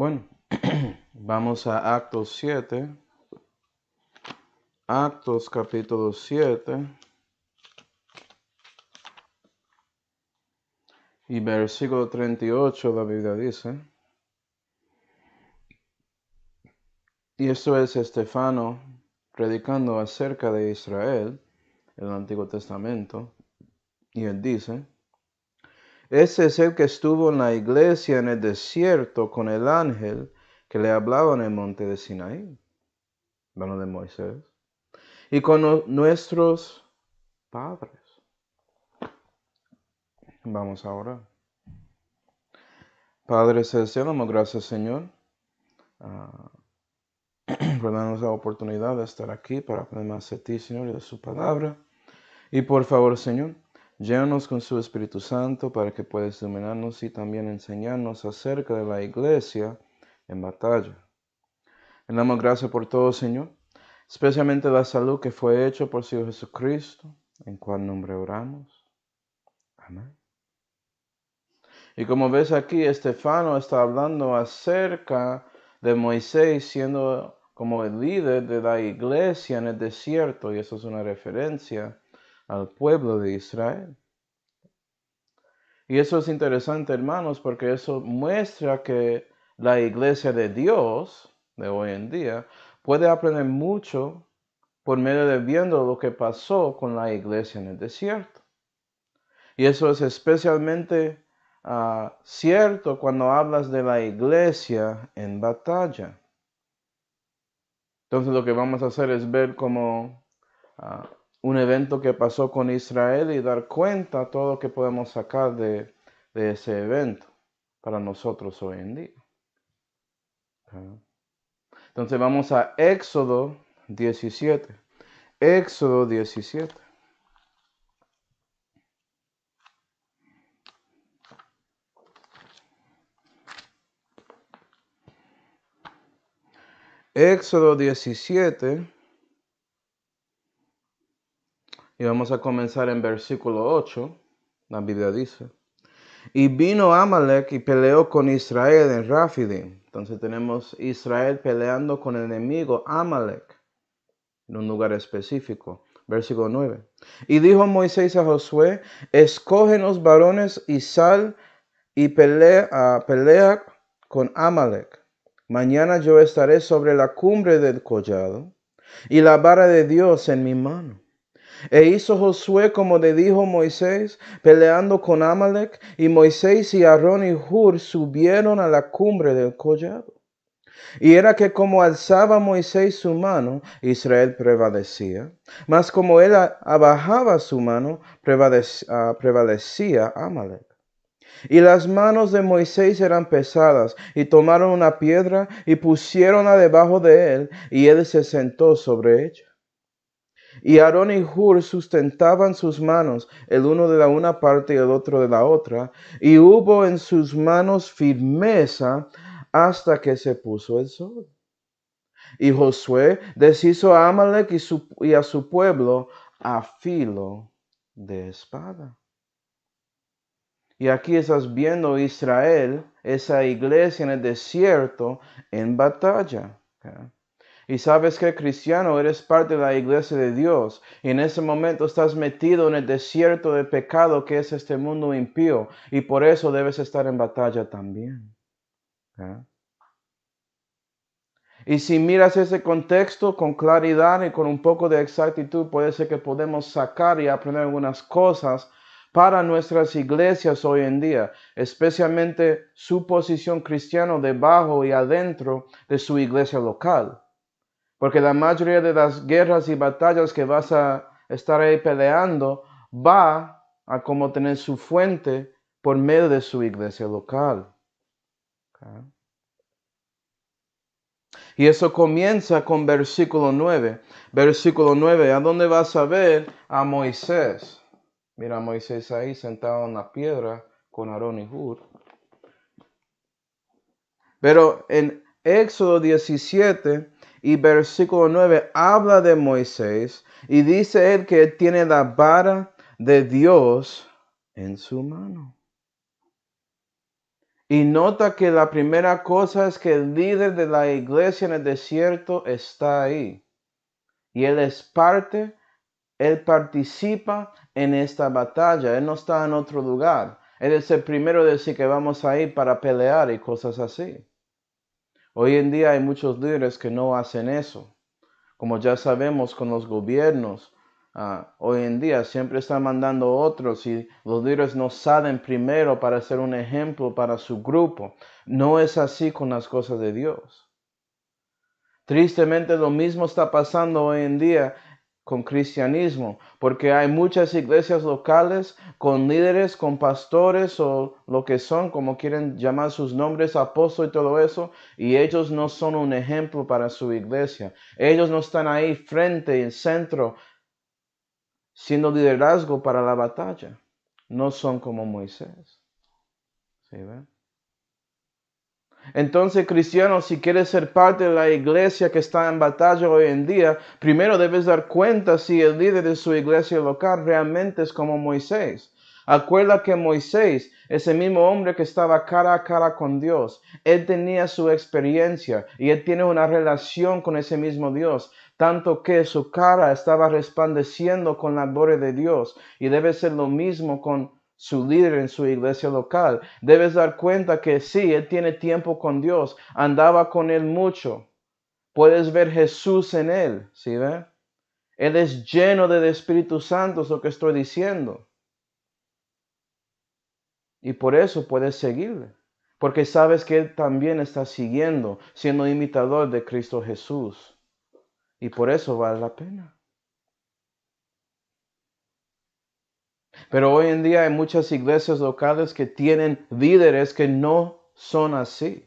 Bueno, vamos a Actos 7. Actos capítulo 7 y versículo 38, la Biblia dice. Y esto es Estefano predicando acerca de Israel, en el Antiguo Testamento. Y él dice: ese es el que estuvo en la iglesia en el desierto con el ángel que le hablaba en el monte de Sinaí, mano de Moisés, y con nuestros padres. Vamos a orar. Padre celestial, damos gracias, Señor, por darnos la oportunidad de estar aquí para aprender más de ti, Señor, y de su palabra. Y por favor, Señor, llénanos con su Espíritu Santo para que puedas iluminarnos y también enseñarnos acerca de la iglesia en batalla. Le damos gracias por todo, Señor, especialmente la salud que fue hecha por su Hijo Jesucristo, en cual nombre oramos. Amén. Y como ves aquí, Estefano está hablando acerca de Moisés siendo como el líder de la iglesia en el desierto, y eso es una referencia al pueblo de Israel. Y eso es interesante, hermanos, porque eso muestra que la iglesia de Dios de hoy en día puede aprender mucho por medio de viendo lo que pasó con la iglesia en el desierto. Y eso es especialmente cierto cuando hablas de la iglesia en batalla. Entonces lo que vamos a hacer es ver como un evento que pasó con Israel y dar cuenta de todo lo que podemos sacar de ese evento para nosotros hoy en día. Entonces vamos a Éxodo 17. Éxodo 17. Éxodo 17. Y vamos a comenzar en versículo 8. La Biblia dice: y vino Amalek y peleó con Israel en Rafidim. Entonces tenemos Israel peleando con el enemigo Amalek en un lugar específico. Versículo 9. Y dijo Moisés a Josué: escógenos varones y sal y pelea con Amalek. Mañana yo estaré sobre la cumbre del collado y la vara de Dios en mi mano. E hizo Josué como le dijo Moisés, peleando con Amalek, y Moisés y Aarón y Hur subieron a la cumbre del collado. Y era que como alzaba Moisés su mano, Israel prevalecía, mas como él abajaba su mano, prevalecía Amalek. Y las manos de Moisés eran pesadas, y tomaron una piedra y pusiéronla debajo de él, y él se sentó sobre ella. Y Aarón y Hur sustentaban sus manos, el uno de la una parte y el otro de la otra, y hubo en sus manos firmeza hasta que se puso el sol. Y Josué deshizo a Amalek y a su pueblo a filo de espada. Y aquí estás viendo Israel, esa iglesia en el desierto, en batalla. Y sabes que, cristiano, eres parte de la iglesia de Dios. Y en ese momento estás metido en el desierto de pecado que es este mundo impío. Y por eso debes estar en batalla también. Y si miras ese contexto con claridad y con un poco de exactitud, puede ser que podemos sacar y aprender algunas cosas para nuestras iglesias hoy en día, especialmente su posición cristiana debajo y adentro de su iglesia local. Porque la mayoría de las guerras y batallas que vas a estar ahí peleando va a como tener su fuente por medio de su iglesia local. Y eso comienza con versículo 9. Versículo 9, ¿a dónde vas a ver a Moisés? Mira a Moisés ahí sentado en la piedra con Aarón y Hur. Pero en Éxodo 17 y versículo 9 habla de Moisés y dice él que él tiene la vara de Dios en su mano. Y nota que la primera cosa es que el líder de la iglesia en el desierto está ahí. Y él es parte, él participa en esta batalla. Él no está en otro lugar. Él es el primero de decir que vamos a ir para pelear y cosas así. Hoy en día hay muchos líderes que no hacen eso. Como ya sabemos con los gobiernos, hoy en día siempre están mandando otros y los líderes no salen primero para ser un ejemplo para su grupo. No es así con las cosas de Dios. Tristemente lo mismo está pasando hoy en día con cristianismo, porque hay muchas iglesias locales con líderes, con pastores o lo que son, como quieren llamar sus nombres, apóstoles y todo eso, y ellos no son un ejemplo para su iglesia. Ellos no están ahí frente, en centro, siendo liderazgo para la batalla. No son como Moisés. ¿Sí ven? Entonces, cristiano, si quieres ser parte de la iglesia que está en batalla hoy en día, primero debes dar cuenta si el líder de su iglesia local realmente es como Moisés. Acuerda que Moisés, ese mismo hombre que estaba cara a cara con Dios, él tenía su experiencia y él tiene una relación con ese mismo Dios, tanto que su cara estaba resplandeciendo con la gloria de Dios. Y debe ser lo mismo con su líder en su iglesia local. Debes dar cuenta que sí, él tiene tiempo con Dios, andaba con él mucho. Puedes ver Jesús en él, ¿sí ve? Él es lleno del Espíritu Santo, es lo que estoy diciendo. Y por eso puedes seguirle, porque sabes que él también está siguiendo, siendo imitador de Cristo Jesús. Y por eso vale la pena. Pero hoy en día hay muchas iglesias locales que tienen líderes que no son así.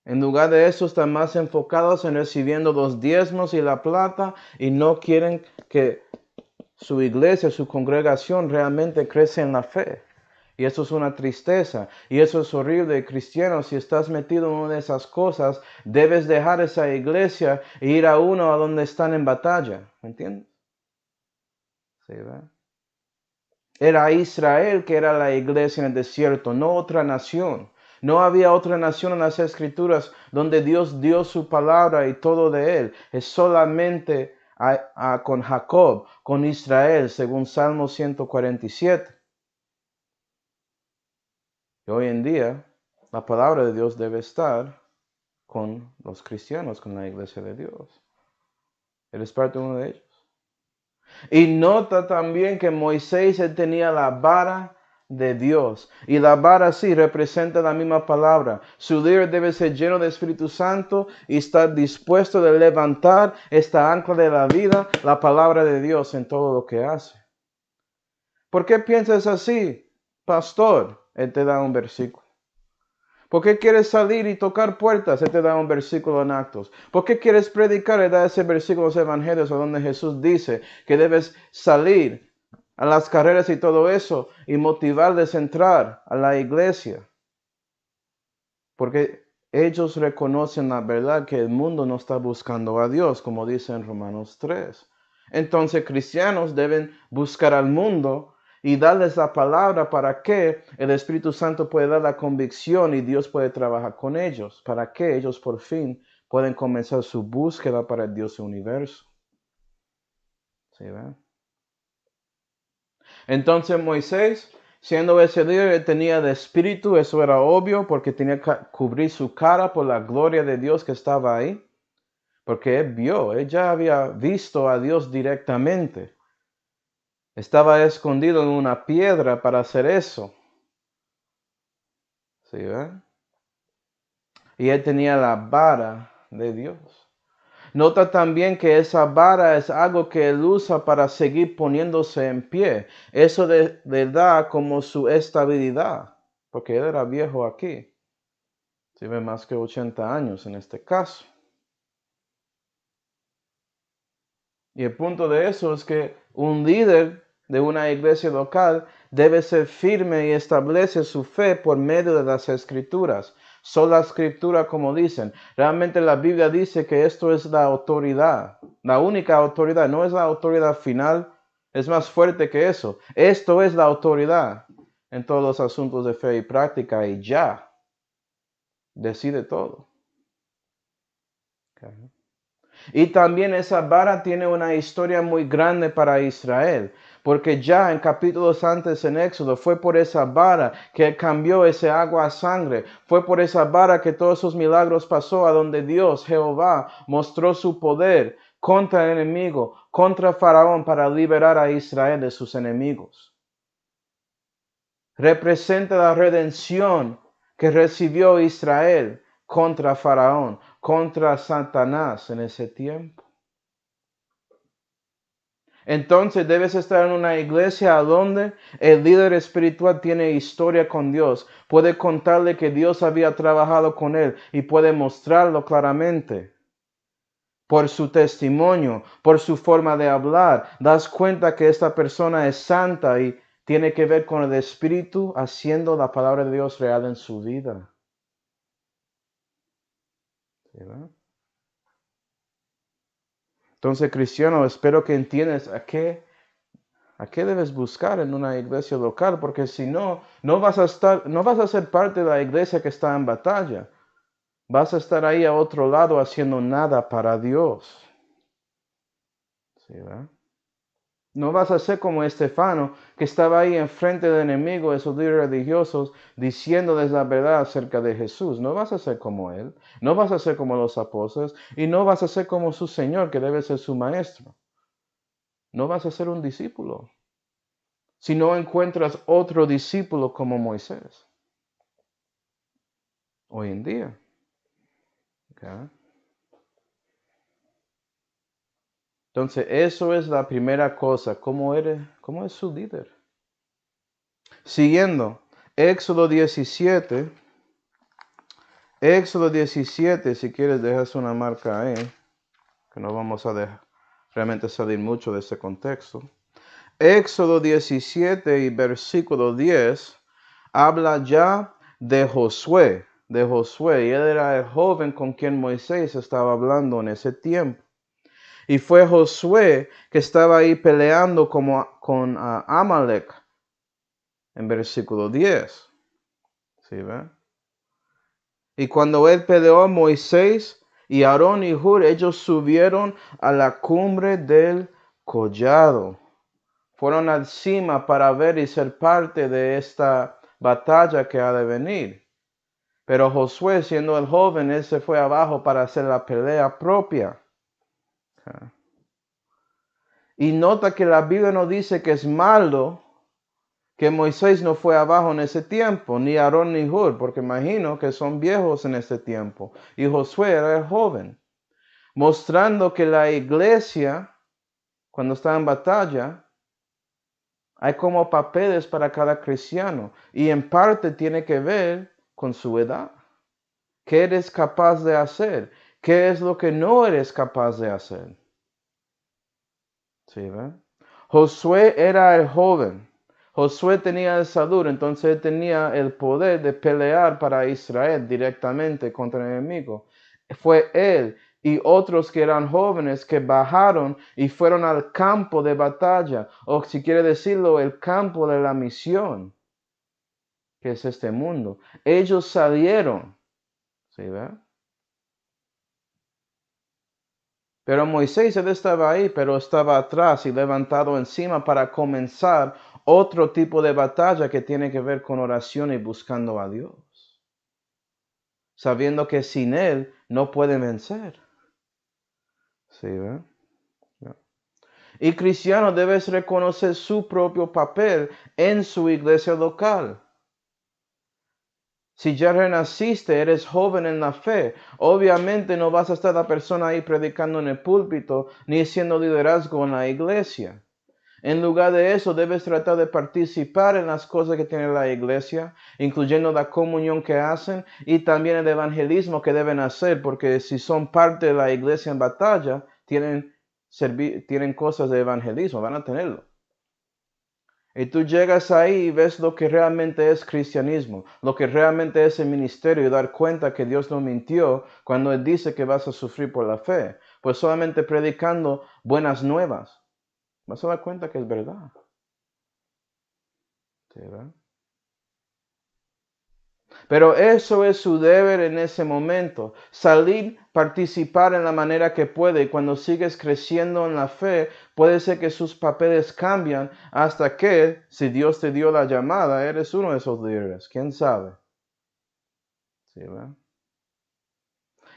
En lugar de eso, están más enfocados en recibiendo los diezmos y la plata y no quieren que su iglesia, su congregación realmente crece en la fe. Y eso es una tristeza. Y eso es horrible, cristiano. Si estás metido en una de esas cosas, debes dejar esa iglesia e ir a uno a donde están en batalla. ¿Me entiendes? Sí, ¿verdad? Era Israel que era la iglesia en el desierto, no otra nación. No había otra nación en las escrituras donde Dios dio su palabra y todo de él. Es solamente con Jacob, con Israel, según Salmo 147. Y hoy en día, la palabra de Dios debe estar con los cristianos, con la iglesia de Dios. Eres parte de uno de ellos. Y nota también que Moisés él tenía la vara de Dios. Y la vara sí representa la misma palabra. Su líder debe ser lleno de Espíritu Santo y estar dispuesto de levantar esta ancla de la vida, la palabra de Dios en todo lo que hace. ¿Por qué piensas así, pastor? Él te da un versículo. ¿Por qué quieres salir y tocar puertas? Él te da un versículo en Actos. ¿Por qué quieres predicar? Él da ese versículo en los Evangelios donde Jesús dice que debes salir a las carreras y todo eso y motivarles a entrar a la iglesia. Porque ellos reconocen la verdad que el mundo no está buscando a Dios, como dice en Romanos 3. Entonces cristianos deben buscar al mundo y darles la palabra para que el Espíritu Santo pueda dar la convicción y Dios puede trabajar con ellos, para que ellos por fin puedan comenzar su búsqueda para el Dios del universo. ¿Sí ven? Entonces Moisés, siendo ese líder, él tenía de espíritu, eso era obvio, porque tenía que cubrir su cara por la gloria de Dios que estaba ahí, porque él ya había visto a Dios directamente. Estaba escondido en una piedra para hacer eso. ¿Sí ven? Y él tenía la vara de Dios. Nota también que esa vara es algo que él usa para seguir poniéndose en pie. Eso le da como su estabilidad, porque él era viejo aquí. Tiene más que 80 años en este caso. Y el punto de eso es que un líder de una iglesia local debe ser firme y establece su fe por medio de las escrituras. Sola escritura, como dicen. Realmente la Biblia dice que esto es la autoridad. La única autoridad, no es la autoridad final. Es más fuerte que eso. Esto es la autoridad. en todos los asuntos de fe y práctica y ya, decide todo. Okay. Y también esa vara tiene una historia muy grande para Israel, porque ya en capítulos antes en Éxodo fue por esa vara que cambió ese agua a sangre, fue por esa vara que todos esos milagros pasó, a donde Dios, Jehová, mostró su poder contra el enemigo, contra Faraón, para liberar a Israel de sus enemigos. Representa la redención que recibió Israel contra Faraón, contra Satanás en ese tiempo. Entonces debes estar en una iglesia donde el líder espiritual tiene historia con Dios, puede contarle que Dios había trabajado con él y puede mostrarlo claramente. Por su testimonio, por su forma de hablar, das cuenta que esta persona es santa y tiene que ver con el Espíritu haciendo la palabra de Dios real en su vida. ¿Sí, verdad? Entonces, cristiano, espero que entiendas a qué debes buscar en una iglesia local, porque si no, no vas a ser parte de la iglesia que está en batalla. Vas a estar ahí a otro lado haciendo nada para Dios. ¿Sí, verdad? No vas a ser como Estefano, que estaba ahí enfrente del enemigo, esos líderes religiosos, diciéndoles la verdad acerca de Jesús. No vas a ser como él, no vas a ser como los apóstoles, y no vas a ser como su Señor, que debe ser su maestro. No vas a ser un discípulo si no encuentras otro discípulo como Moisés. Hoy en día. ¿Okay? Entonces, eso es la primera cosa. ¿Cómo es su líder? Siguiendo, Éxodo 17. Éxodo 17, si quieres dejas una marca ahí, que no vamos a realmente salir mucho de ese contexto. Éxodo 17 y versículo 10 habla ya de Josué, y él era el joven con quien Moisés estaba hablando en ese tiempo. Y fue Josué que estaba ahí peleando con Amalek, en versículo 10. ¿Sí ven? Y cuando él peleó, Moisés y Aarón y Hur, ellos subieron a la cumbre del collado. Fueron al cima para ver y ser parte de esta batalla que ha de venir. Pero Josué, siendo el joven, él se fue abajo para hacer la pelea propia. Y nota que la Biblia no dice que es malo que Moisés no fue abajo en ese tiempo, ni Aarón ni Hur, porque imagino que son viejos en ese tiempo. Y Josué era el joven, mostrando que la iglesia, cuando está en batalla, hay como papeles para cada cristiano. Y en parte tiene que ver con su edad. ¿Qué eres capaz de hacer? ¿Qué es lo que no eres capaz de hacer? ¿Sí, ve? Josué era el joven. Josué tenía el salud, entonces él tenía el poder de pelear para Israel directamente contra el enemigo. Fue él y otros que eran jóvenes que bajaron y fueron al campo de batalla, o si quiere decirlo, el campo de la misión, que es este mundo. Ellos salieron, ¿sí ve? Pero Moisés, él estaba ahí, pero estaba atrás y levantado encima para comenzar otro tipo de batalla que tiene que ver con oración y buscando a Dios. Sabiendo que sin Él no puede vencer. ¿Sí, ve? Y cristiano, debes reconocer su propio papel en su iglesia local. Si ya renaciste, eres joven en la fe, obviamente no vas a estar la persona ahí predicando en el púlpito ni haciendo liderazgo en la iglesia. En lugar de eso, debes tratar de participar en las cosas que tiene la iglesia, incluyendo la comunión que hacen y también el evangelismo que deben hacer, porque si son parte de la iglesia en batalla, tienen cosas de evangelismo, van a tenerlo. Y tú llegas ahí y ves lo que realmente es cristianismo, lo que realmente es el ministerio y dar cuenta que Dios no mintió cuando Él dice que vas a sufrir por la fe. Pues solamente predicando buenas nuevas, vas a dar cuenta que es verdad. ¿Sí, verdad? Pero eso es su deber en ese momento. Salir, participar en la manera que puede. Y cuando sigues creciendo en la fe, puede ser que sus papeles cambian hasta que, si Dios te dio la llamada, eres uno de esos líderes. ¿Quién sabe? ¿Sí, verdad?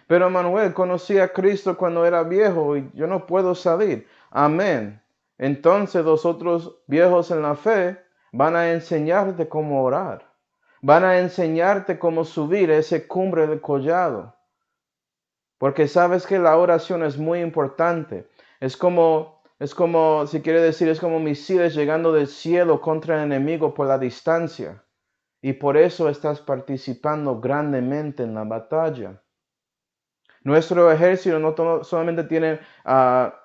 Pero Manuel, conocí a Cristo cuando era viejo y yo no puedo salir. Amén. Entonces los otros viejos en la fe van a enseñarte cómo orar. Van a enseñarte cómo subir ese cumbre del collado. Porque sabes que la oración es muy importante. Si quiere decir, es como misiles llegando del cielo contra el enemigo por la distancia. Y por eso estás participando grandemente en la batalla. Nuestro ejército no solamente tiene a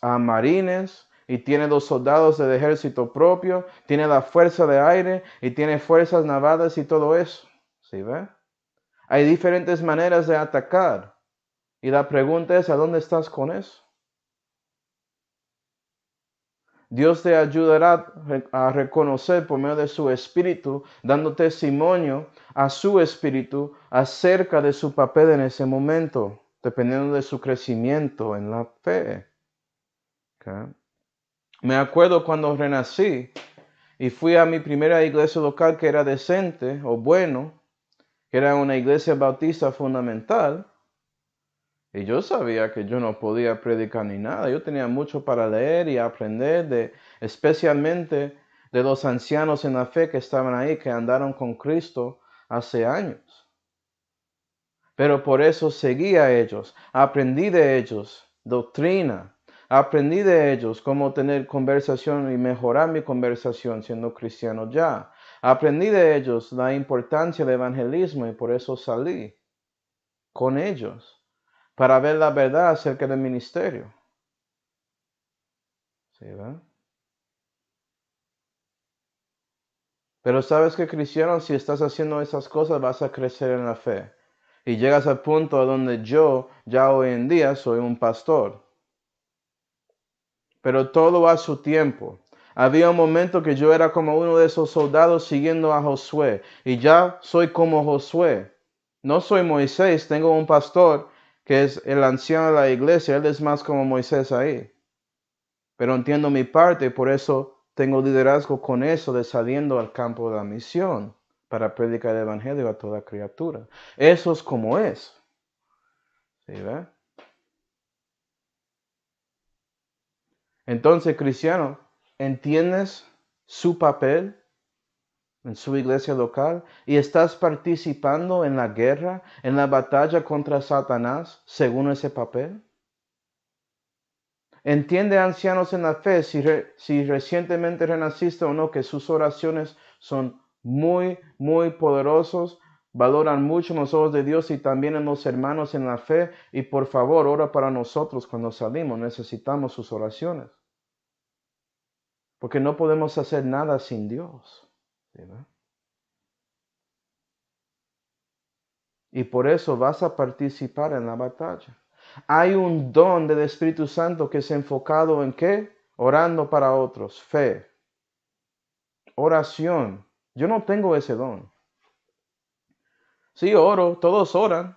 marines y tiene los soldados del ejército propio, tiene la fuerza de aire y tiene fuerzas navales y todo eso. ¿Sí ve? Hay diferentes maneras de atacar. Y la pregunta es, ¿a dónde estás con eso? Dios te ayudará a reconocer por medio de su espíritu, dando testimonio a su espíritu acerca de su papel en ese momento, dependiendo de su crecimiento en la fe. Okay. Me acuerdo cuando renací y fui a mi primera iglesia local que era decente o bueno, que era una iglesia bautista fundamental. Y yo sabía que yo no podía predicar ni nada. Yo tenía mucho para leer y aprender, especialmente de los ancianos en la fe que estaban ahí, que andaron con Cristo hace años. Pero por eso seguí a ellos, aprendí de ellos doctrina, aprendí de ellos cómo tener conversación y mejorar mi conversación siendo cristiano ya. Aprendí de ellos la importancia del evangelismo y por eso salí con ellos, para ver la verdad acerca del ministerio. ¿Sí, verdad? Pero sabes que cristiano, si estás haciendo esas cosas, vas a crecer en la fe. Y llegas al punto a donde yo ya hoy en día soy un pastor. Pero todo a su tiempo. Había un momento que yo era como uno de esos soldados siguiendo a Josué. Y ya soy como Josué. No soy Moisés, tengo un pastor que es el anciano de la iglesia. Él es más como Moisés ahí. Pero entiendo mi parte y por eso tengo liderazgo con eso de saliendo al campo de la misión para predicar el evangelio a toda criatura. Eso es como es. ¿Sí, ve? Entonces, cristiano, ¿entiendes su papel en su iglesia local y estás participando en la guerra, en la batalla contra Satanás según ese papel? Entiende, ancianos en la fe, si recientemente renaciste o no, que sus oraciones son muy, muy poderosos, valoran mucho en los ojos de Dios y también en los hermanos en la fe. Y por favor, ora para nosotros cuando salimos, necesitamos sus oraciones. Porque no podemos hacer nada sin Dios. ¿Verdad? Y por eso vas a participar en la batalla. Hay un don del Espíritu Santo que es enfocado en ¿qué? Orando para otros, fe. Oración. Yo no tengo ese don. Sí, oro, todos oran.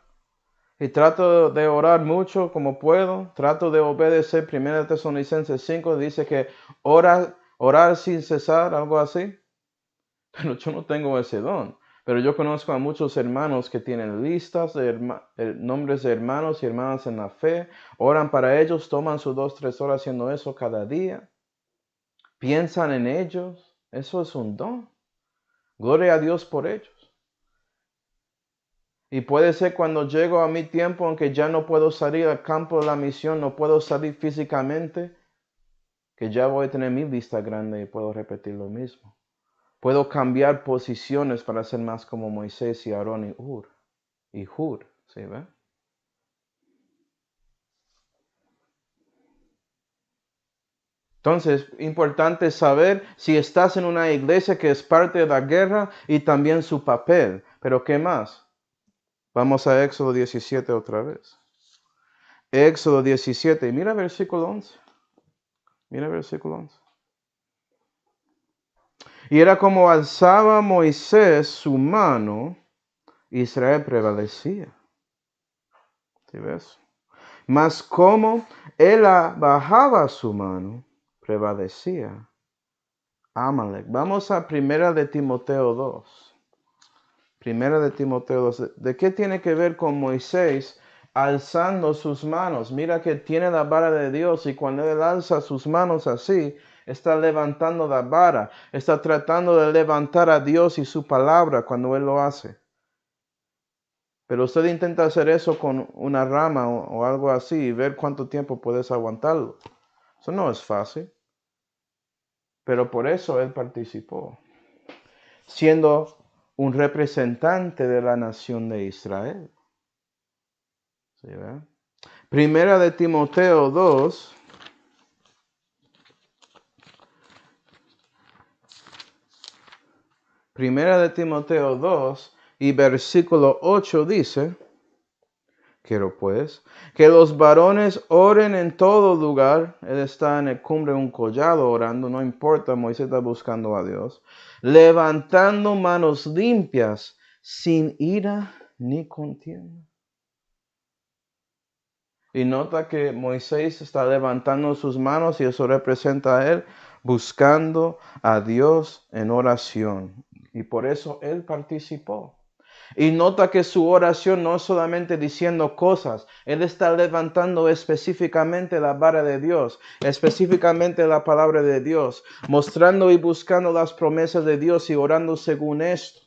Y trato de orar mucho como puedo. Trato de obedecer. 1 Tesalonicenses 5 dice que orar sin cesar, algo así. Pero yo no tengo ese don. Pero yo conozco a muchos hermanos que tienen listas de nombres de hermanos y hermanas en la fe. Oran para ellos, toman sus 2-3 horas haciendo eso cada día. Piensan en ellos. Eso es un don. Gloria a Dios por ellos. Y puede ser cuando llego a mi tiempo, aunque ya no puedo salir al campo de la misión, no puedo salir físicamente, que ya voy a tener mi lista grande y puedo repetir lo mismo. Puedo cambiar posiciones para ser más como Moisés y Aarón y Hur, ¿sí ve? Entonces, importante saber si estás en una iglesia que es parte de la guerra y también su papel. Pero ¿qué más? Vamos a Éxodo 17 otra vez. Éxodo 17, mira versículo 11. Mira versículo 11. Y era como alzaba Moisés su mano Israel prevalecía. ¿Sí ves? Mas como él bajaba su mano, prevalecía Amalek. Vamos a Primera de Timoteo 2. Primera de Timoteo 2. ¿De qué tiene que ver con Moisés alzando sus manos? Mira que tiene la vara de Dios y cuando él alza sus manos así, está levantando la vara. Está tratando de levantar a Dios y su palabra cuando él lo hace. Pero usted intenta hacer eso con una rama o algo así y ver cuánto tiempo puedes aguantarlo. Eso no es fácil. Pero por eso él participó, siendo un representante de la nación de Israel. ¿Sí, verdad? Primera de Timoteo 2. Primera de Timoteo 2 y versículo 8 dice, quiero pues, que los varones oren en todo lugar. Él está en el cumbre de un collado orando, no importa, Moisés está buscando a Dios. Levantando manos limpias, sin ira ni contienda. Y nota que Moisés está levantando sus manos y eso representa a él buscando a Dios en oración. Y por eso él participó. Y nota que su oración no es solamente diciendo cosas, él está levantando específicamente la vara de Dios, específicamente la palabra de Dios, mostrando y buscando las promesas de Dios y orando según esto.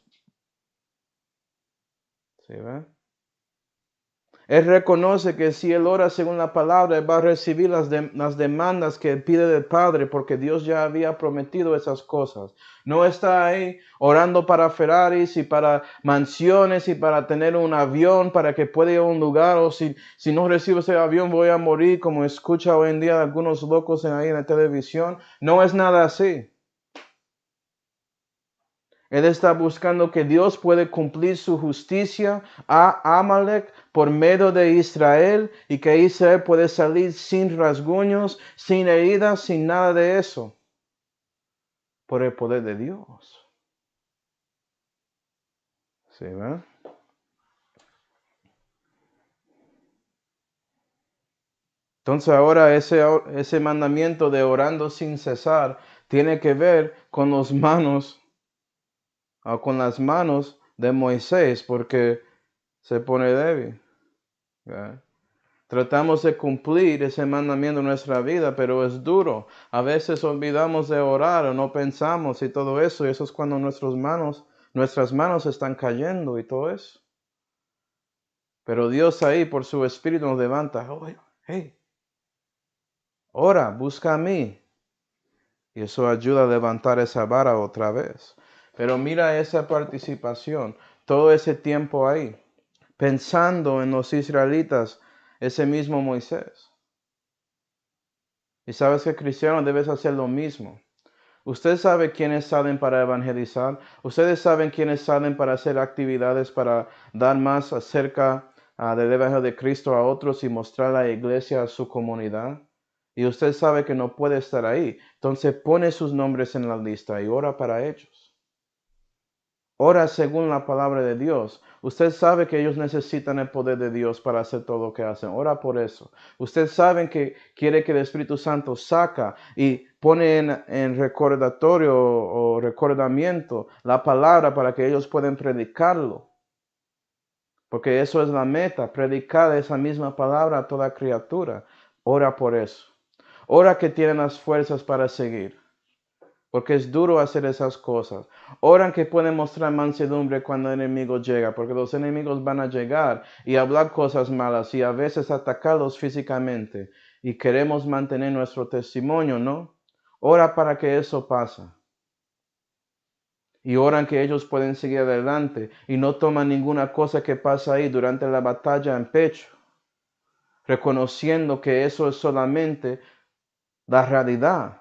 ¿Sí, ve? Él reconoce que si él ora según la palabra, él va a recibir las demandas que él pide del Padre, porque Dios ya había prometido esas cosas. No está ahí orando para Ferraris y para mansiones y para tener un avión para que pueda ir a un lugar, o si no recibo ese avión voy a morir, como escucha hoy en día algunos locos ahí en la televisión. No es nada así. Él está buscando que Dios puede cumplir su justicia a Amalek por medio de Israel y que Israel puede salir sin rasguños, sin heridas, sin nada de eso, por el poder de Dios. ¿Sí, verdad? Entonces ahora ese mandamiento de orando sin cesar tiene que ver con las manos de Moisés porque se pone débil. ¿Verdad? Tratamos de cumplir ese mandamiento en nuestra vida, pero es duro. A veces olvidamos de orar o no pensamos y todo eso. Y eso es cuando nuestras manos están cayendo y todo eso. Pero Dios ahí por su Espíritu nos levanta. Oh, hey, ora, busca a mí. Y eso ayuda a levantar esa vara otra vez. Pero mira esa participación, todo ese tiempo ahí, pensando en los israelitas, ese mismo Moisés. Y sabes que cristiano debes hacer lo mismo. Usted sabe quiénes salen para evangelizar. Ustedes saben quiénes salen para hacer actividades para dar más acerca del Evangelio de Cristo a otros y mostrar la iglesia a su comunidad. Y usted sabe que no puede estar ahí. Entonces pone sus nombres en la lista y ora para ellos. Ora según la palabra de Dios. Usted sabe que ellos necesitan el poder de Dios para hacer todo lo que hacen. Ora por eso. Usted sabe que quiere que el Espíritu Santo saca y pone en recordatorio o recordamiento la palabra para que ellos puedan predicarlo. Porque eso es la meta, predicar esa misma palabra a toda criatura. Ora por eso. Ora que tienen las fuerzas para seguir. Porque es duro hacer esas cosas. Oran que pueden mostrar mansedumbre cuando el enemigo llega, porque los enemigos van a llegar y hablar cosas malas y a veces atacarlos físicamente. Y queremos mantener nuestro testimonio, ¿no? Ora para que eso pase. Y oran que ellos pueden seguir adelante y no toman ninguna cosa que pasa ahí durante la batalla en pecho, reconociendo que eso es solamente la realidad.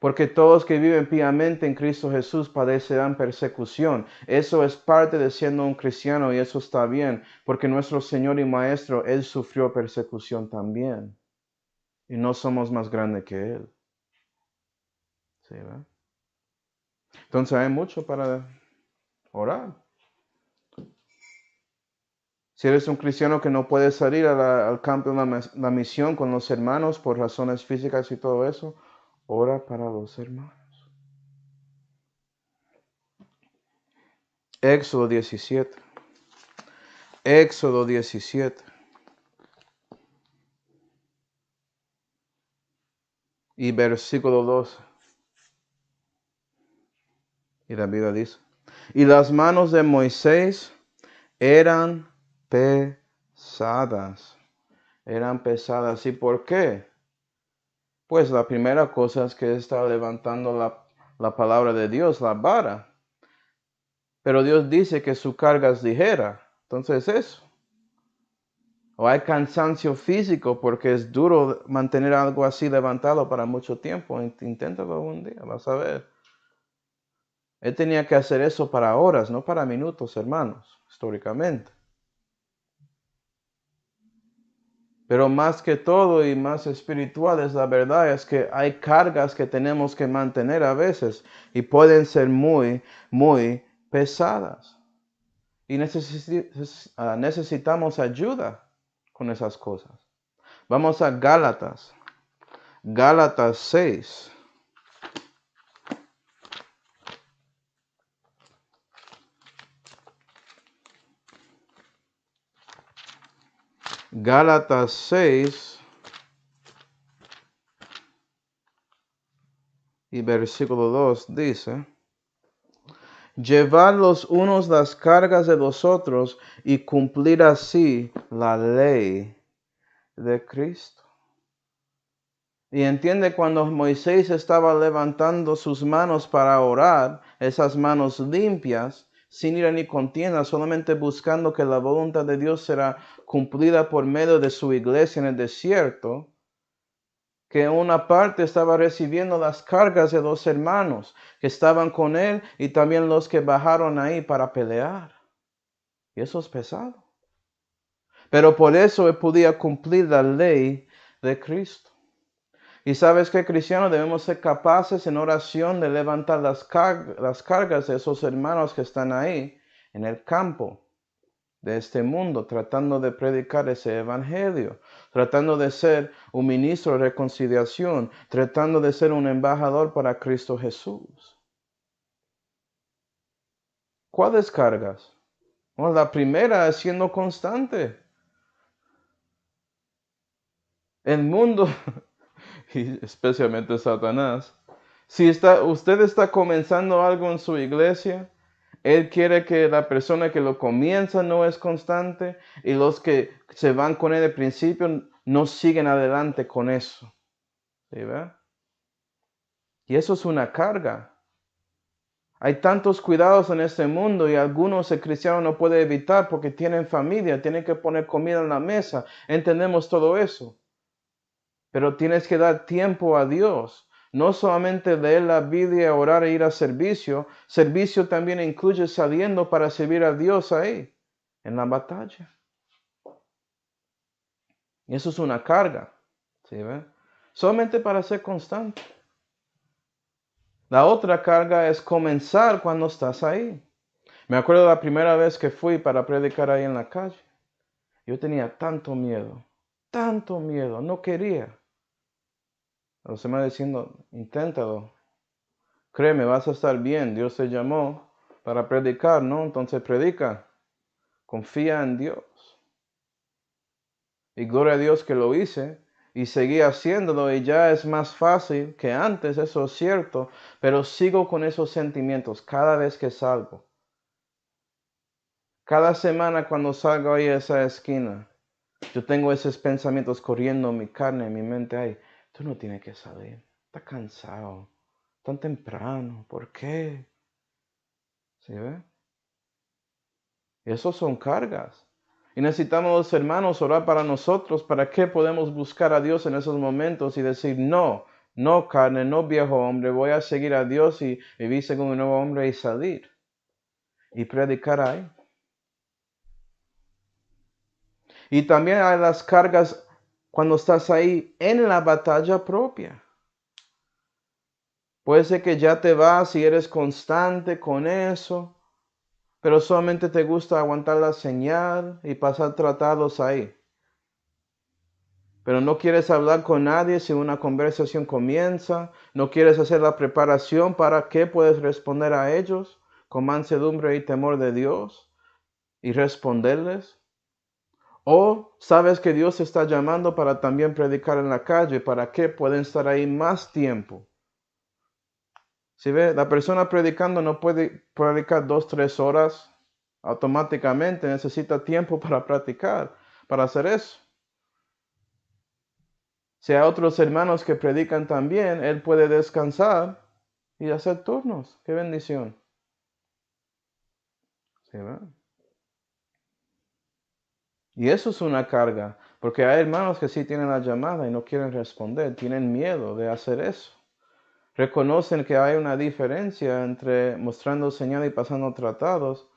Porque todos que viven piamente en Cristo Jesús padecerán persecución. Eso es parte de siendo un cristiano y eso está bien. Porque nuestro Señor y Maestro, Él sufrió persecución también. Y no somos más grandes que Él. ¿Sí, verdad? Entonces hay mucho para orar. Si eres un cristiano que no puede salir al campo de la misión con los hermanos por razones físicas y todo eso, ora para los hermanos. Éxodo 17. Éxodo 17. Y versículo 12. Y la Biblia dice, y las manos de Moisés eran pesadas. Eran pesadas. ¿Y por qué? Pues la primera cosa es que estaba levantando la palabra de Dios, la vara. Pero Dios dice que su carga es ligera. Entonces eso. O hay cansancio físico porque es duro mantener algo así levantado para mucho tiempo. Inténtalo un día, vas a ver. Él tenía que hacer eso para horas, no para minutos, hermanos, históricamente. Pero más que todo y más espiritual es la verdad, es que hay cargas que tenemos que mantener a veces y pueden ser muy, muy pesadas. Y necesitamos ayuda con esas cosas. Vamos a Gálatas. Gálatas 6. Gálatas 6 y versículo 2 dice, llevad los unos las cargas de los otros y cumplir así la ley de Cristo. Y entiende, cuando Moisés estaba levantando sus manos para orar, esas manos limpias, sin ira ni contienda, solamente buscando que la voluntad de Dios será cumplida por medio de su iglesia en el desierto, que una parte estaba recibiendo las cargas de los hermanos que estaban con él y también los que bajaron ahí para pelear. Y eso es pesado. Pero por eso él podía cumplir la ley de Cristo. Y sabes que, cristianos, debemos ser capaces en oración de levantar las cargas de esos hermanos que están ahí en el campo de este mundo, tratando de predicar ese evangelio, tratando de ser un ministro de reconciliación, tratando de ser un embajador para Cristo Jesús. ¿Cuáles cargas? Bueno, la primera es siendo constante. El mundo, y especialmente Satanás, si usted está comenzando algo en su iglesia, él quiere que la persona que lo comienza no es constante y los que se van con él de principio no siguen adelante con eso. ¿Sí, ve? Y eso es una carga. Hay tantos cuidados en este mundo y algunos el cristiano no puede evitar porque tienen familia, tienen que poner comida en la mesa. Entendemos todo eso. Pero tienes que dar tiempo a Dios. No solamente leer la Biblia, orar e ir a servicio. Servicio también incluye saliendo para servir a Dios ahí, en la batalla. Y eso es una carga. ¿Sí ve? Solamente para ser constante. La otra carga es comenzar cuando estás ahí. Me acuerdo la primera vez que fui para predicar ahí en la calle. Yo tenía tanto miedo, no quería. Los demás diciendo, inténtalo. Créeme, vas a estar bien. Dios te llamó para predicar, ¿no? Entonces predica. Confía en Dios. Y gloria a Dios que lo hice. Y seguí haciéndolo y ya es más fácil que antes, eso es cierto. Pero sigo con esos sentimientos cada vez que salgo. Cada semana cuando salgo ahí a esa esquina, yo tengo esos pensamientos corriendo en mi carne, en mi mente. Ay, tú no tienes que salir. Estás cansado. Tan temprano. ¿Por qué? ¿Sí ve? Y esos son cargas. Y necesitamos los hermanos orar para nosotros. ¿Para qué podemos buscar a Dios en esos momentos y decir, no, no carne, no viejo hombre, voy a seguir a Dios y vivir según un nuevo hombre y salir? Y predicar ahí. Y también hay las cargas cuando estás ahí en la batalla propia. Puede ser que ya te vas y eres constante con eso. pero solamente te gusta aguantar la señal y pasar tratados ahí. Pero no quieres hablar con nadie si una conversación comienza, no quieres hacer la preparación para que puedes responder a ellos con mansedumbre y temor de Dios y responderles. O sabes que Dios está llamando para también predicar en la calle, para que pueden estar ahí más tiempo. Si ve, la persona predicando no puede predicar 2, 3 horas automáticamente, necesita tiempo para practicar, para hacer eso. Si hay otros hermanos que predican también, él puede descansar y hacer turnos. ¡Qué bendición! ¿Sí, verdad? Y eso es una carga, porque hay hermanos que sí tienen la llamada y no quieren responder, tienen miedo de hacer eso. Reconocen que hay una diferencia entre mostrando señal y pasando tratados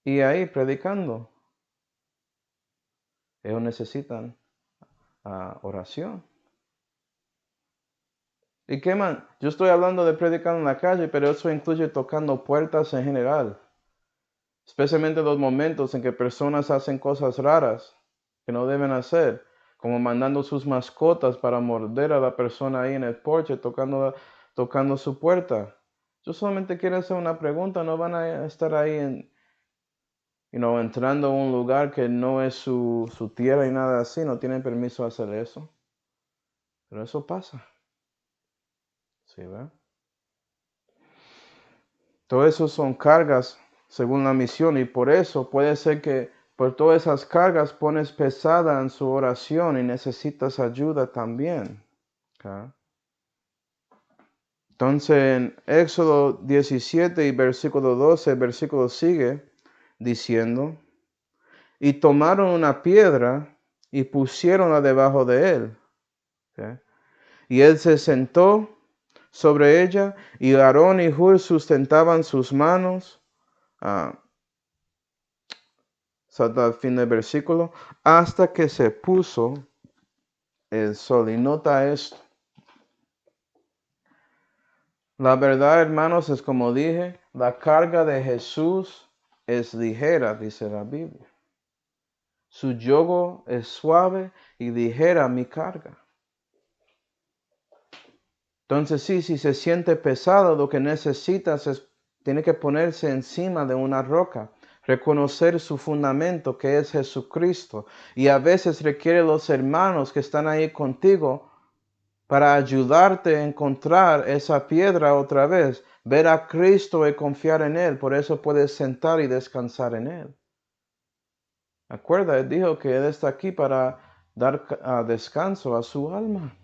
y ahí predicando. Ellos necesitan oración. ¿Y qué man? Yo estoy hablando de predicar en la calle, pero eso incluye tocando puertas en general. Especialmente los momentos en que personas hacen cosas raras que no deben hacer, como mandando sus mascotas para morder a la persona ahí en el porche, tocando su puerta. Yo solamente quiero hacer una pregunta, no van a estar ahí entrando a un lugar que no es su tierra y nada así, no tienen permiso de hacer eso. Pero eso pasa. ¿Sí, verdad? Todo eso son cargas según la misión y por eso puede ser que por todas esas cargas pones pesada en su oración y necesitas ayuda también. ¿Okay? Entonces en Éxodo 17 y versículo 12, el versículo sigue diciendo, y tomaron una piedra y pusieronla debajo de él. ¿Okay? Y él se sentó sobre ella y Aarón y Hur sustentaban sus manos. Salta al fin del versículo, hasta que se puso el sol. Y nota esto. La verdad, hermanos, es como dije, la carga de Jesús es ligera, dice la Biblia. Su yugo es suave y ligera mi carga. Entonces, sí, si se siente pesado, lo que necesitas es, tiene que ponerse encima de una roca, reconocer su fundamento que es Jesucristo. Y a veces requiere los hermanos que están ahí contigo para ayudarte a encontrar esa piedra otra vez, ver a Cristo y confiar en Él. Por eso puedes sentar y descansar en Él. Acuerda, Él dijo que Él está aquí para dar descanso a su alma.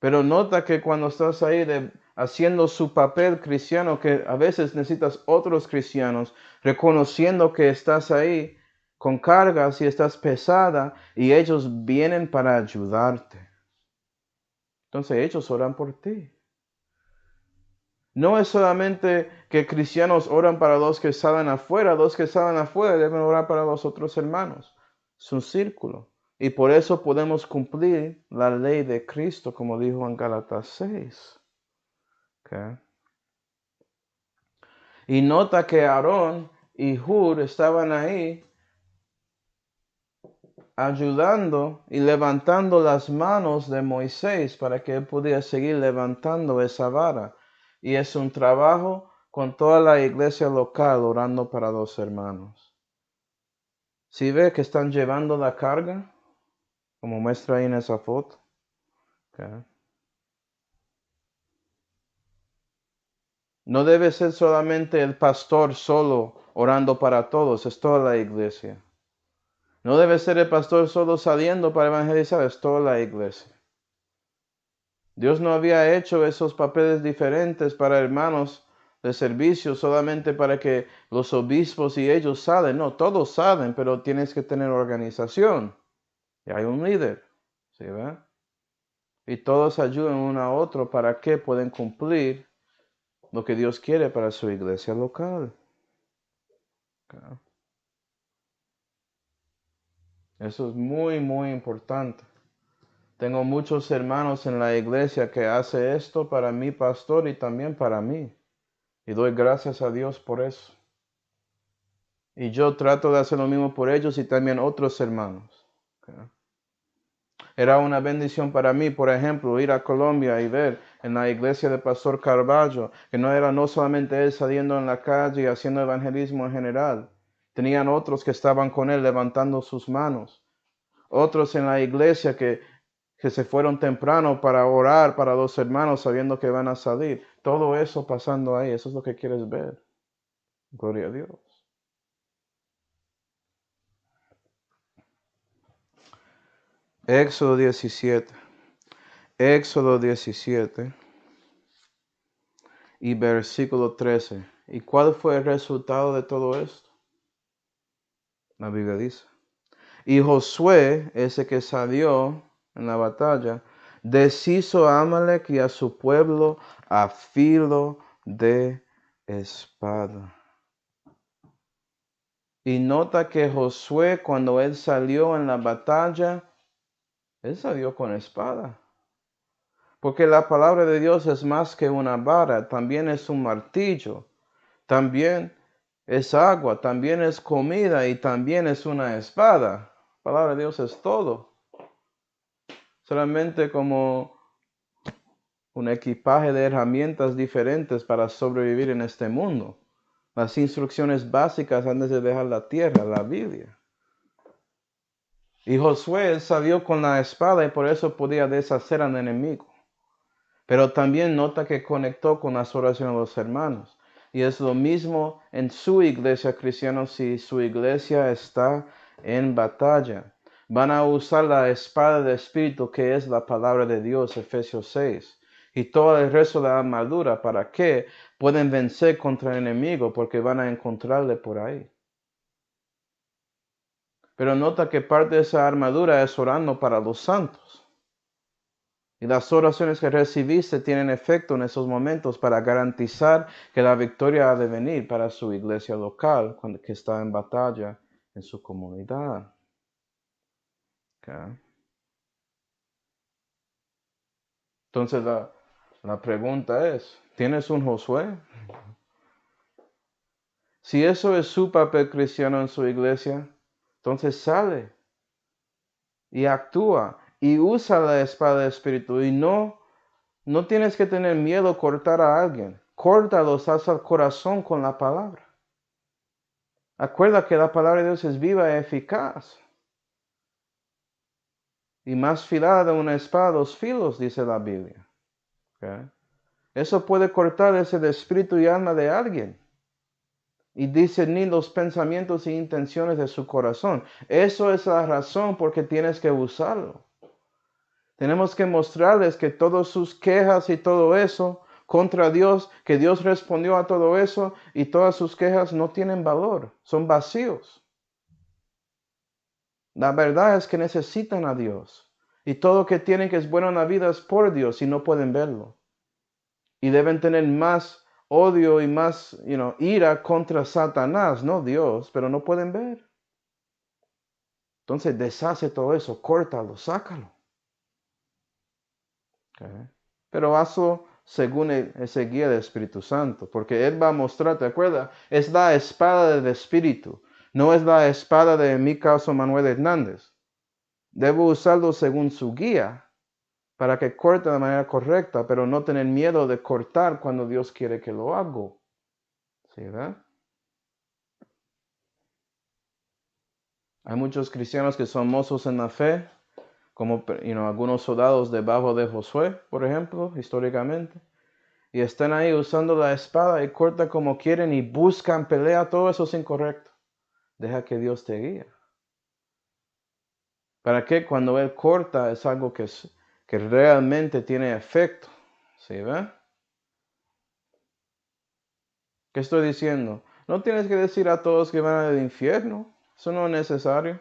Pero nota que cuando estás ahí haciendo su papel cristiano, que a veces necesitas otros cristianos, reconociendo que estás ahí con cargas y estás pesada y ellos vienen para ayudarte. Entonces ellos oran por ti. No es solamente que cristianos oran para los que salen afuera deben orar para los otros hermanos. Es un círculo. Y por eso podemos cumplir la ley de Cristo, como dijo en Gálatas 6. Okay. Y nota que Aarón y Hur estaban ahí ayudando y levantando las manos de Moisés para que él pudiera seguir levantando esa vara. Y es un trabajo con toda la iglesia local orando para los hermanos. ¿Sí ve que están llevando la carga? Como muestra ahí en esa foto. Okay. No debe ser solamente el pastor solo orando para todos, es toda la iglesia. No debe ser el pastor solo saliendo para evangelizar, es toda la iglesia. Dios no había hecho esos papeles diferentes para hermanos de servicio solamente para que los obispos y ellos salen. No, todos salen, pero tienes que tener organización. Y hay un líder. ¿Sí, verdad? Y todos ayudan uno a otro para que puedan cumplir lo que Dios quiere para su iglesia local. Okay. Eso es muy, muy importante. Tengo muchos hermanos en la iglesia que hace esto para mi pastor y también para mí. Y doy gracias a Dios por eso. Y yo trato de hacer lo mismo por ellos y también otros hermanos. Okay. Era una bendición para mí, por ejemplo, ir a Colombia y ver en la iglesia del Pastor Carballo, que no era no solamente él saliendo en la calle y haciendo evangelismo en general. Tenían otros que estaban con él levantando sus manos. Otros en la iglesia que se fueron temprano para orar para los hermanos sabiendo que van a salir. Todo eso pasando ahí, eso es lo que quieres ver. Gloria a Dios. Éxodo 17. Éxodo 17 y versículo 13. ¿Y cuál fue el resultado de todo esto? La Biblia dice. Y Josué, ese que salió en la batalla, deshizo a Amalek y a su pueblo a filo de espada. Y nota que Josué, cuando él salió en la batalla, él salió con espada. Porque la palabra de Dios es más que una vara, también es un martillo, también es agua, también es comida y también es una espada. La palabra de Dios es todo. Solamente como un equipaje de herramientas diferentes para sobrevivir en este mundo. Las instrucciones básicas antes de dejar la tierra, la Biblia. Y Josué salió con la espada y por eso podía deshacer al enemigo. Pero también nota que conectó con las oraciones de los hermanos. Y es lo mismo en su iglesia, cristianos, si su iglesia está en batalla. Van a usar la espada del Espíritu, que es la palabra de Dios, Efesios 6. Y todo el resto de la armadura, ¿para qué? Pueden vencer contra el enemigo, porque van a encontrarle por ahí. Pero nota que parte de esa armadura es orando para los santos. Y las oraciones que recibiste tienen efecto en esos momentos para garantizar que la victoria ha de venir para su iglesia local que está en batalla en su comunidad. Okay. Entonces la pregunta es, ¿tienes un Josué? Si eso es su papel cristiano en su iglesia, entonces sale y actúa y usa la espada del Espíritu y no tienes que tener miedo a cortar a alguien. Córtalos hasta el corazón con la palabra. Acuerda que la palabra de Dios es viva y eficaz. Y más afilada de una espada, 2 filos, dice la Biblia. Okay. Eso puede cortar ese de espíritu y alma de alguien. Y discernir los pensamientos e intenciones de su corazón. Eso es la razón por que tienes que usarlo. Tenemos que mostrarles que todas sus quejas y todo eso contra Dios, que Dios respondió a todo eso y todas sus quejas no tienen valor, son vacíos. La verdad es que necesitan a Dios. Y todo lo que tienen que es bueno en la vida es por Dios y no pueden verlo. Y deben tener más odio y más ira contra Satanás, no Dios, pero no pueden ver. Entonces deshace todo eso, córtalo, sácalo. Okay. Pero hazlo según ese guía del Espíritu Santo, porque Él va a mostrar, ¿te acuerdas? Es la espada del Espíritu, no es la espada de mi caso Manuel Hernández. Debo usarlo según su guía para que corte de manera correcta, pero no tener miedo de cortar cuando Dios quiere que lo haga. ¿Sí, verdad? Hay muchos cristianos que son mozos en la fe, como algunos soldados debajo de Josué, por ejemplo, históricamente, y están ahí usando la espada y cortan como quieren y buscan pelea, todo eso es incorrecto. Deja que Dios te guíe. ¿Para qué? Cuando Él corta es algo que realmente tiene efecto. ¿Sí, verdad? ¿Qué estoy diciendo? No tienes que decir a todos que van al infierno. Eso no es necesario.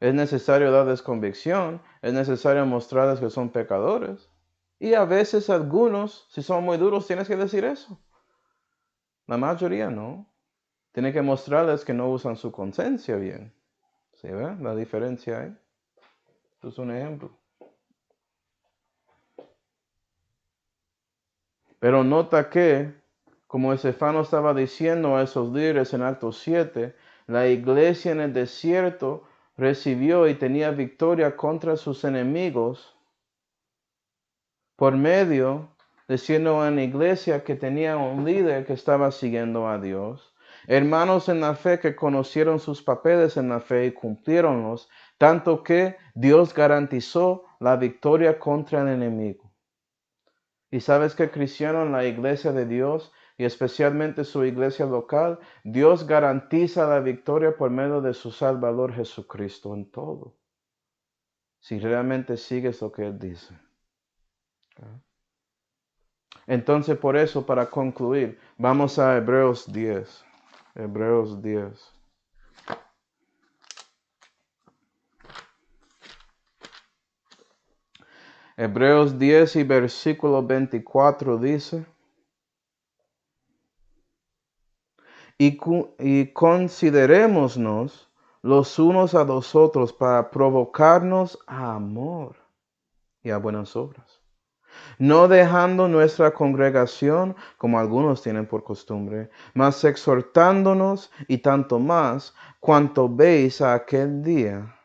Es necesario darles convicción. Es necesario mostrarles que son pecadores. Y a veces algunos, si son muy duros, tienes que decir eso. La mayoría no. Tienes que mostrarles que no usan su conciencia bien. ¿Sí ve? La diferencia ahí. Esto es un ejemplo. Pero nota que, como Estéfano estaba diciendo a esos líderes en Actos 7, la iglesia en el desierto recibió y tenía victoria contra sus enemigos por medio de siendo una iglesia que tenía un líder que estaba siguiendo a Dios. Hermanos en la fe que conocieron sus papeles en la fe y cumplieronlos, tanto que Dios garantizó la victoria contra el enemigo. Y sabes que cristiano, en la iglesia de Dios y especialmente su iglesia local, Dios garantiza la victoria por medio de su Salvador Jesucristo en todo. Si realmente sigues lo que Él dice. Entonces, por eso, para concluir, vamos a Hebreos 10. Hebreos 10. Hebreos 10 y versículo 24 dice: y considerémonos los unos a los otros para provocarnos a amor y a buenas obras, no dejando nuestra congregación como algunos tienen por costumbre, mas exhortándonos, y tanto más cuanto veis a aquel día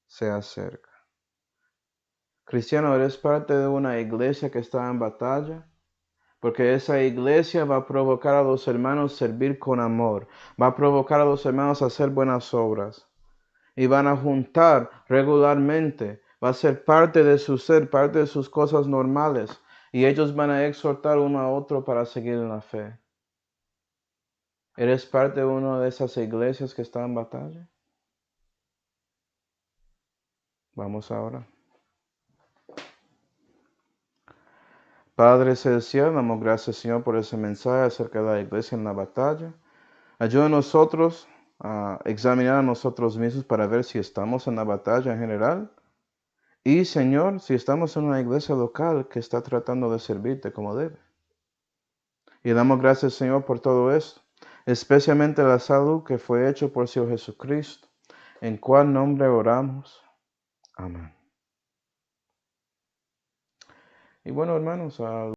se acerca. Cristiano, ¿eres parte de una iglesia que está en batalla? Porque esa iglesia va a provocar a los hermanos a servir con amor, va a provocar a los hermanos a hacer buenas obras, y van a juntar regularmente, va a ser parte de su ser, parte de sus cosas normales, y ellos van a exhortar uno a otro para seguir en la fe. ¿Eres parte de una de esas iglesias que está en batalla? Vamos ahora. Padre Celestial, damos gracias, Señor, por ese mensaje acerca de la iglesia en la batalla. Ayuda a nosotros a examinar a nosotros mismos para ver si estamos en la batalla en general. Y, Señor, si estamos en una iglesia local que está tratando de servirte como debe. Y damos gracias, Señor, por todo esto, especialmente la salud que fue hecho por Señor Jesucristo, en cual nombre oramos. Amén. Y bueno, hermanos,